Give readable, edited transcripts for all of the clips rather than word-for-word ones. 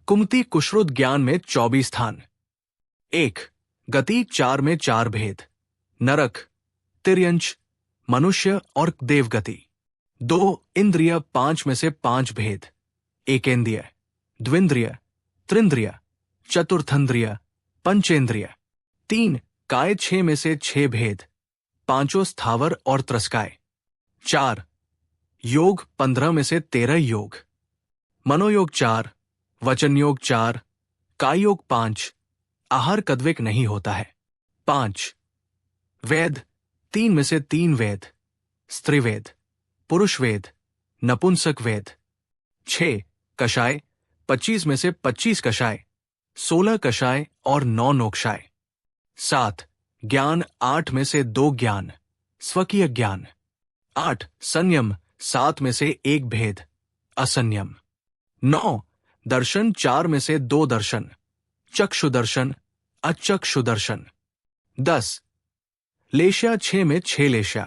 कुमति कुश्रुत ज्ञान में 24 स्थान। 1 गति 4 में 4 भेद, नरक, तिर्यंच, मनुष्य और देवगति। 2 इंद्रिय 5 में से 5 भेद, एकेंद्रिय, द्विंद्रिय, त्रिंद्रिय, चतुर्थंद्रिय, पंचेंद्रिय। 3 काय 6 में से 6 भेद, पांचों स्थावर और त्रस्काय। 4 योग 15 में से 13 योग, मनोयोग 4, वचन योग 4, काय योग 5, आहार कद्विक नहीं होता है। 5 वेद 3 में से 3 वेद, स्त्रीवेद, पुरुष वेद, नपुंसक वेद। 6 कषाय 25 में से 25 कषाय, 16 कषाय और 9 नोक्षाय। 7 ज्ञान 8 में से 2 ज्ञान, स्वकीय ज्ञान। 8 संयम 7 में से 1 भेद, असंयम। 9 दर्शन 4 में से 2 दर्शन, चक्षु दर्शन, अचक्षु दर्शन। 10 लेशा 6 में 6 लेशा,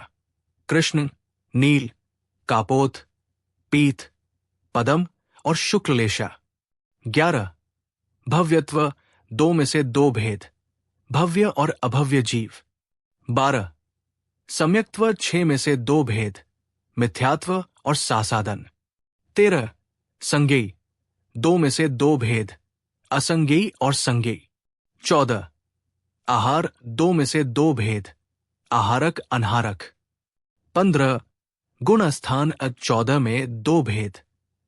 कृष्ण, नील, कापोत, पीत, पदम और शुक्ल लेशा। 11 भव्यत्व 2 में से 2 भेद, भव्य और अभव्य जीव। 12 सम्यक्त्व 6 में से 2 भेद, मिथ्यात्व और सासादन। 13 संज्ञेय 2 में से 2 भेद, असंज्ञेय और संज्ञेय। 14 आहार 2 में से 2 भेद, आहारक अनहारक। 15 गुण स्थान 14 में 2 भेद,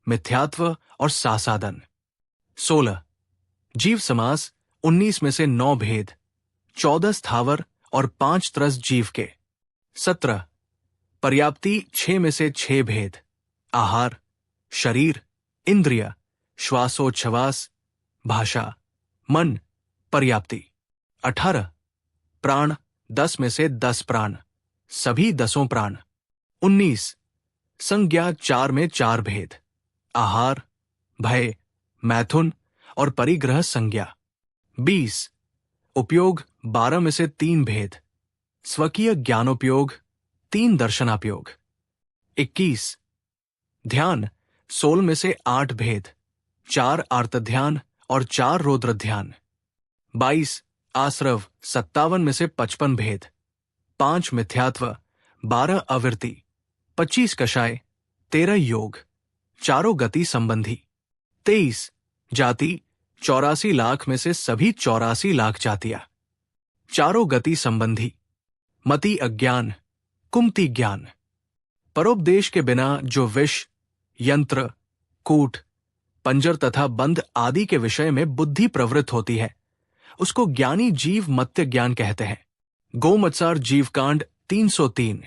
मिथ्यात्व और सासादन। 16 जीव समास 19 में से 9 भेद, 14 स्थावर और 5 त्रस जीव के। 17 पर्याप्ति 6 में से 6 भेद, आहार, शरीर, इंद्रिय, श्वासोच्छ्वास, भाषा, मन, पर्याप्ति। 18 प्राण 10 में से 10 प्राण, सभी 10 प्राण। 19 संज्ञा 4 में 4 भेद, आहार, भय, मैथुन और परिग्रह संज्ञा। 20 उपयोग 12 में से 3 भेद, स्वकीय ज्ञानोपयोग, 3 दर्शनापयोग। 21 ध्यान 16 में से 8 भेद, 4 आर्त ध्यान और 4 रौद्र ध्यान। 22 आश्रव 57 में से 55 भेद, 5 मिथ्यात्व, 12 अविरति, 25 कषाय, 13 योग, चारों गति संबंधी। 23 जाति 84 लाख में से सभी 84 लाख जातियां, चारों गति संबंधी। मति अज्ञान, कुमति ज्ञान। परोपदेश के बिना जो विष, यंत्र, कूट, पंजर तथा बंध आदि के विषय में बुद्धि प्रवृत्त होती है, उसको ज्ञानी जीव मत्य ज्ञान कहते हैं। गोमत्सार जीवकांड 303।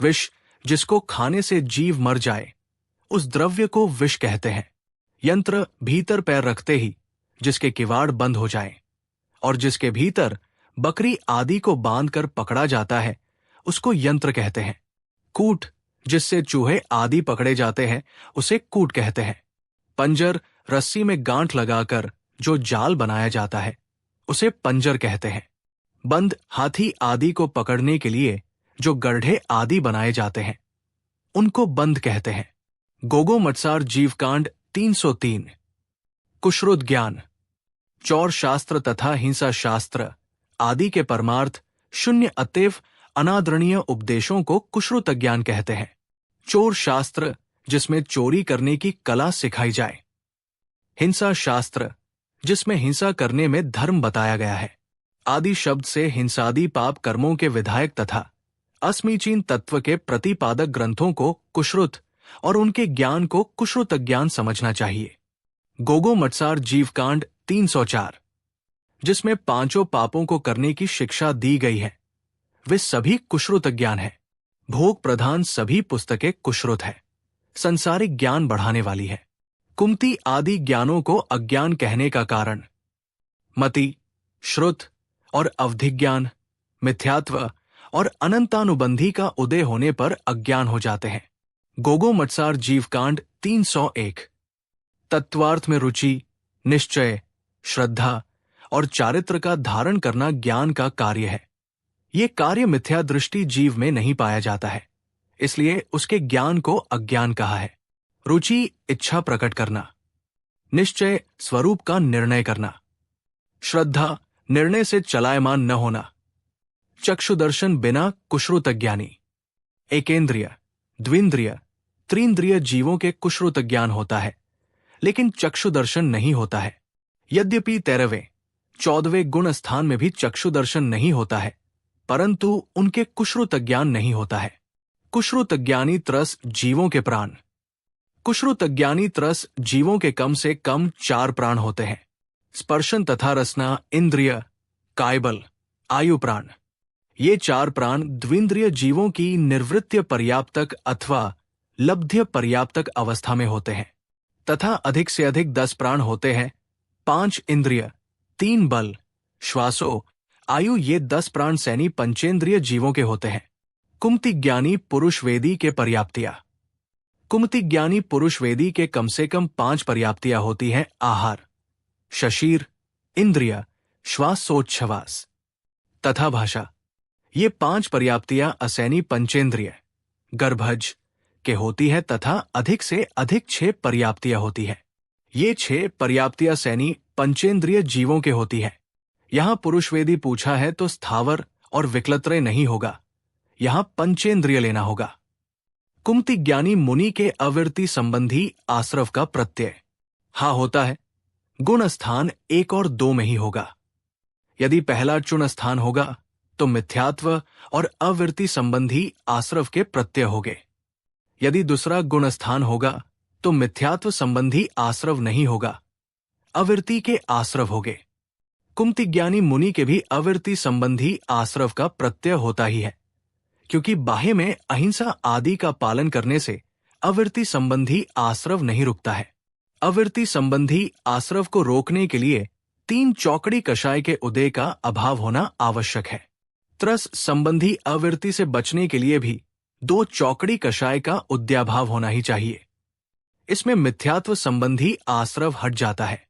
विष जिसको खाने से जीव मर जाए, उस द्रव्य को विष कहते हैं। यंत्र भीतर पैर रखते ही जिसके किवाड़ बंद हो जाए और जिसके भीतर बकरी आदि को बांधकर पकड़ा जाता है, उसको यंत्र कहते हैं। कूट जिससे चूहे आदि पकड़े जाते हैं, उसे कूट कहते हैं। पंजर रस्सी में गांठ लगाकर जो जाल बनाया जाता है, उसे पंजर कहते हैं। बंध हाथी आदि को पकड़ने के लिए जो गड्ढे आदि बनाए जाते हैं, उनको बंध कहते हैं। गोगो मत्सार जीवकांड 303। कुश्रुत ज्ञान। चौर शास्त्र तथा हिंसा शास्त्र आदि के परमार्थ शून्य अतएव अनादरणीय उपदेशों को कुश्रुत ज्ञान कहते हैं। चोर शास्त्र जिसमें चोरी करने की कला सिखाई जाए। हिंसा शास्त्र जिसमें हिंसा करने में धर्म बताया गया है। आदि शब्द से हिंसादि पाप कर्मों के विधायक तथा अस्मीचीन तत्व के प्रतिपादक ग्रंथों को कुश्रुत और उनके ज्ञान को कुश्रुत ज्ञान समझना चाहिए। गोगो मत्सार जीवकांड 304 जिसमें 5 पापों को करने की शिक्षा दी गई है, वे सभी कुश्रुत ज्ञान है। भोग प्रधान सभी पुस्तकें कुश्रुत है, संसारिक ज्ञान बढ़ाने वाली है। कुमति आदि ज्ञानों को अज्ञान कहने का कारण मति, श्रुत और अवधिज्ञान, मिथ्यात्व और अनंतानुबंधी का उदय होने पर अज्ञान हो जाते हैं। गोगो मत्सार जीवकांड 301। तत्वार्थ में रुचि, निश्चय, श्रद्धा और चारित्र का धारण करना ज्ञान का कार्य है। ये कार्य मिथ्या दृष्टि जीव में नहीं पाया जाता है, इसलिए उसके ज्ञान को अज्ञान कहा है। रुचि इच्छा प्रकट करना, निश्चय स्वरूप का निर्णय करना, श्रद्धा निर्णय से चलायमान न होना, चक्षुदर्शन बिना कुश्रुत ज्ञानी। एकेंद्रिय, द्विंद्रिय, त्रिंद्रिय जीवों के कुश्रुत ज्ञान होता है, लेकिन चक्षुदर्शन नहीं होता है। यद्यपि 13वें 14वें गुण स्थान में भी चक्षुदर्शन नहीं होता है, परंतु उनके कुश्रुत ज्ञान नहीं होता है। कुश्रुत ज्ञानी त्रस जीवों के प्राण। कुश्रुत ज्ञानी त्रस जीवों के कम से कम 4 प्राण होते हैं: स्पर्शन तथा रसना इंद्रिय, कायबल, आयु प्राण। ये 4 प्राण द्विंद्रिय जीवों की निर्वृत्य पर्याप्तक अथवा लब्ध्य पर्याप्तक अवस्था में होते हैं, तथा अधिक से अधिक 10 प्राण होते हैं: 5 इंद्रिय, 3 बल, श्वासो, आयु। ये 10 प्राण सैनी पंचेंद्रिय जीवों के होते हैं। कुमति ज्ञानी पुरुष वेदी के पर्याप्तियां। कुमति ज्ञानी पुरुष वेदी के कम से कम 5 पर्याप्तियां होती हैं: आहार, शशीर, इंद्रिय, श्वासोच्छ्वास तथा भाषा। ये 5 पर्याप्तियां असैनी पंचेंद्रिय, गर्भज के होती है तथा अधिक से अधिक 6 पर्याप्तियां होती है। ये 6 पर्याप्तियां सैनी पंचेंद्रिय जीवों के होती है। यहां पुरुषवेदी पूछा है तो स्थावर और विकलत्रय नहीं होगा, यहां पंचेंद्रिय लेना होगा। कुमति ज्ञानी मुनि के अविरति संबंधी आश्रव का प्रत्यय हा होता है। गुण स्थान 1 और 2 में ही होगा। यदि पहला चुन स्थान होगा तो मिथ्यात्व और अविरति संबंधी आश्रव के प्रत्यय होंगे। यदि दूसरा गुण स्थान होगा तो मिथ्यात्व संबंधी आश्रव नहीं होगा, अविरति के आश्रव होंगे। कुमति ज्ञानी मुनि के भी अविरति संबंधी आश्रव का प्रत्यय होता ही है, क्योंकि बाह्य में अहिंसा आदि का पालन करने से अविरति संबंधी आश्रव नहीं रुकता है। अविरति संबंधी आश्रव को रोकने के लिए 3 चौकड़ी कषाय के उदय का अभाव होना आवश्यक है। त्रस संबंधी अविरति से बचने के लिए भी 2 चौकड़ी कषाय का उद्याभाव होना ही चाहिए। इसमें मिथ्यात्व संबंधी आश्रव हट जाता है।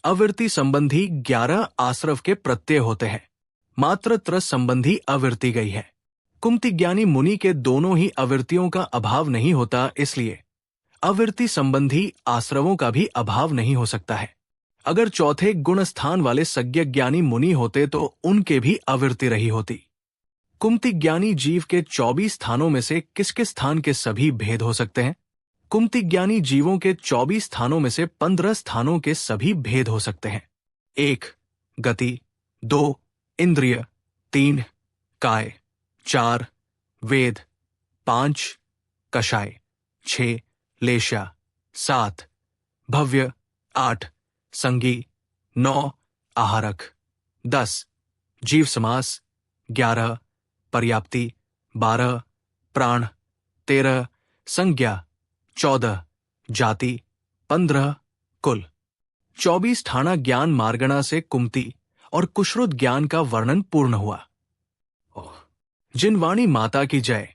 अविरति संबंधी 11 आश्रव के प्रत्यय होते हैं, मात्र त्रस संबंधी अविरति गई है। कुमति ज्ञानी मुनि के दोनों ही अविरतियों का अभाव नहीं होता, इसलिए अविरति संबंधी आश्रवों का भी अभाव नहीं हो सकता है। अगर चौथे गुण स्थान वाले सज्ञ ज्ञानी मुनि होते तो उनके भी अविरति रही होती। कुमति ज्ञानी जीव के 24 स्थानों में से किसके स्थान के सभी भेद हो सकते हैं? कुमति ज्ञानी जीवों के 24 स्थानों में से 15 स्थानों के सभी भेद हो सकते हैं। 1 गति, 2 इंद्रिय, 3 काय, 4 वेद, 5 कषाय, 6 लेशा, 7 भव्य, 8 संगी, 9 आहारक, 10 जीव समास, 11 पर्याप्ति, 12 प्राण, 13 संज्ञा, 14 जाति, 15 कुल। 24 ठाणा ज्ञान मार्गणा से कुमति और कुश्रुत ज्ञान का वर्णन पूर्ण हुआ। जिनवाणी माता की जय।